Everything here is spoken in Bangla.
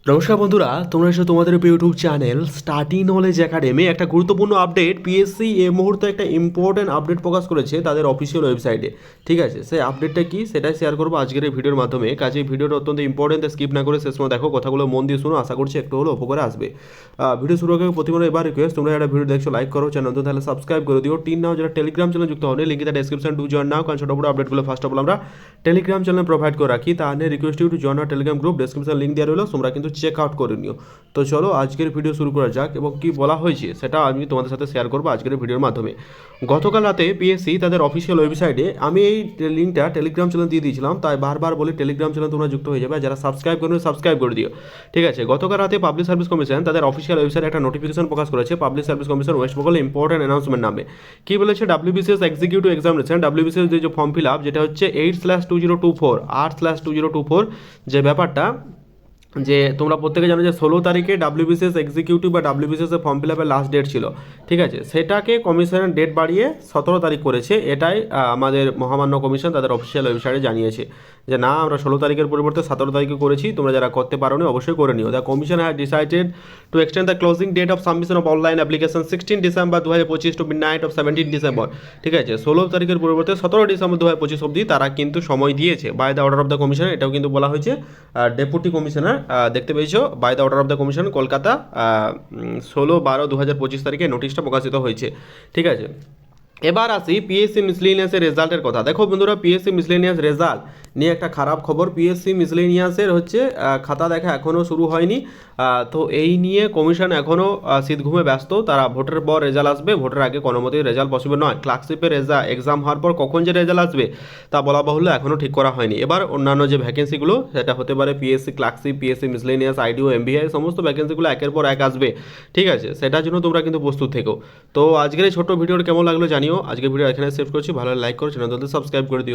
নমস্কার বন্ধুরা, তোমরা এসে তোমাদের YouTube channel study knowledge academy একটা গুরুত্বপূর্ণ আপডেট পিএসসি এই মুহূর্তে একটা ইম্পর্টেন্ট আপডেট প্রকাশ করেছে তাদের অফিসিয়াল ওয়েবসাইটে। ঠিক আছে, সেই আপডেটটা কি সেটাই শেয়ার করবো আজকের এই ভিডিওর মাধ্যমে। কাজে ভিডিওটা অত্যন্ত ইম্পর্টেন্ট, স্কিপ না করে শেষ সময় দেখো, কথাগুলো মন দিয়ে শুনো, আশা করছি একটু হলো উপকারে আসবে। ভিডিও শুরু আগে প্রতিবার এবার রিকোয়েস্ট, তোমরা একটা ভিডিও দেখছো লাইক করো, চ্যানেল তাহলে সাবস্ক্রাইব করে দিও। টিন নাও যারা টেলিগ্রাম চ্যানেল যুক্ত হলে link in description to join now, কারণ ছোট বড় আপডেটগুলো ফার্স্ট অফ অল আমরা টেলিগ্রাম চ্যানেল প্রোভাইড করে রাখি। তাহলে request you to join our Telegram group, description link দেওয়া রইলো, তোমরা কিন্তু চেক আউট করে নিও। তো চলো আজকের ভিডিও শুরু করা যাক এবং কি বলা হয়েছে সেটা আমি তোমাদের সাথে শেয়ার করবো আজকের ভিডিওর মাধ্যমে। গতকাল রাতে পিএসসি তাদের অফিসিয়াল ওয়েবসাইটে, আমি এই লিঙ্কটা টেলিগ্রাম চ্যানেল দিয়ে দিয়েছিলাম, তাই বারবার বলে টেলিগ্রাম চ্যানেল তোমরা যুক্ত হয়ে যাবে, যারা সাবস্ক্রাইব করে সাবস্ক্রাইব করে দিও। ঠিক আছে, গতকাল রাতে পাবলিক সার্ভিস কমিশন তাদের অফিসিয়াল ওয়েবসাইটে একটা নোটিফিকেশন প্রকাশ করেছে, public service commission West Bengal important announcement নামে। কি বলেছে, ডাব্লিউবিসিএস এক্সিকিউটিভ এক্সামিনেশন, ডাব্লিউবিসিএস যে ফর্ম ফিল আপ, যেটা হচ্ছে 8/2024 8/2024 যে ব্যাপারটা, যে তোমরা প্রত্যেকে জানো যে 16 তারিখে ডাব্লিউবিসিএস এক্সিকিউটিভ বা ডাব্লিউবিসিএস ফর্ম ফিল আপের লাস্ট ডেট ছিল। ঠিক আছে, সেটাকে কমিশনের ডেট বাড়িয়ে 17 তারিখ করেছে। এটাই আমাদের মহামান্য কমিশন তাদের অফিসিয়াল ওয়েবসাইটে জানিয়েছে যে না, আমরা 16 তারিখের পরিবর্তে 17 তারিখে করেছি, তোমরা যারা করতে পারো নি অবশ্যই করে নিও। The commission has decided to extend the closing date of submission of online application 16 December 2025 to midnight of 17 December. ঠিক আছে, 16 তারিখের পরিবর্তে 17 ডিসেম্বর 2025 অবধি তারা কিন্তু সময় দিয়েছে by the order of the commissioner. এটাও কিন্তু বলা হয়েছে ডেপুটি কমিশনার, দেখতে পেয়েছো, by the order of the commission Kolkata 16/12/2025 তারিখে নোটিশটা প্রকাশিত হয়েছে। ঠিক আছে, এবার আসি পিএসসি মিসলেনিয়াসের রেজাল্টের কথা। দেখো বন্ধুরা, পিএসসি মিসলেনিয়াস রেজাল্ট নিয়ে একটা খারাপ খবর। পিএসসি মিসলেনিয়াসের হচ্ছে খাতা দেখা এখনও শুরু হয়নি। তো এই নিয়ে কমিশন এখনও শীত ঘুমে ব্যস্ত। তারা ভোটের পর রেজাল্ট আসবে, ভোটের আগে কোনো মতেই রেজাল্ট পসিবল নয়। ক্লার্কশিপের এক্সাম হওয়ার পর কখন যে রেজাল্ট আসবে তা বলা বাহুল্য, এখনও ঠিক করা হয়নি। এবার অন্যান্য যে ভ্যাকেন্সিগুলো, সেটা হতে পারে পিএসসি ক্লার্কশিপ, পিএসসি মিসলেনিয়াস, আইডিও, এমবিআই, সমস্ত ভ্যাকেন্সিগুলো একের পর এক আসবে। ঠিক আছে, সেটার জন্য তোমরা কিন্তু প্রস্তুত থেকো। তো আজকের এই ছোট্ট ভিডিওটা কেমন লাগলো জানিও। আজকের ভিডিও এখানে সেভ করছি, ভালো লাইক করো, চ্যানেল সাবস্ক্রাইব করে দিও।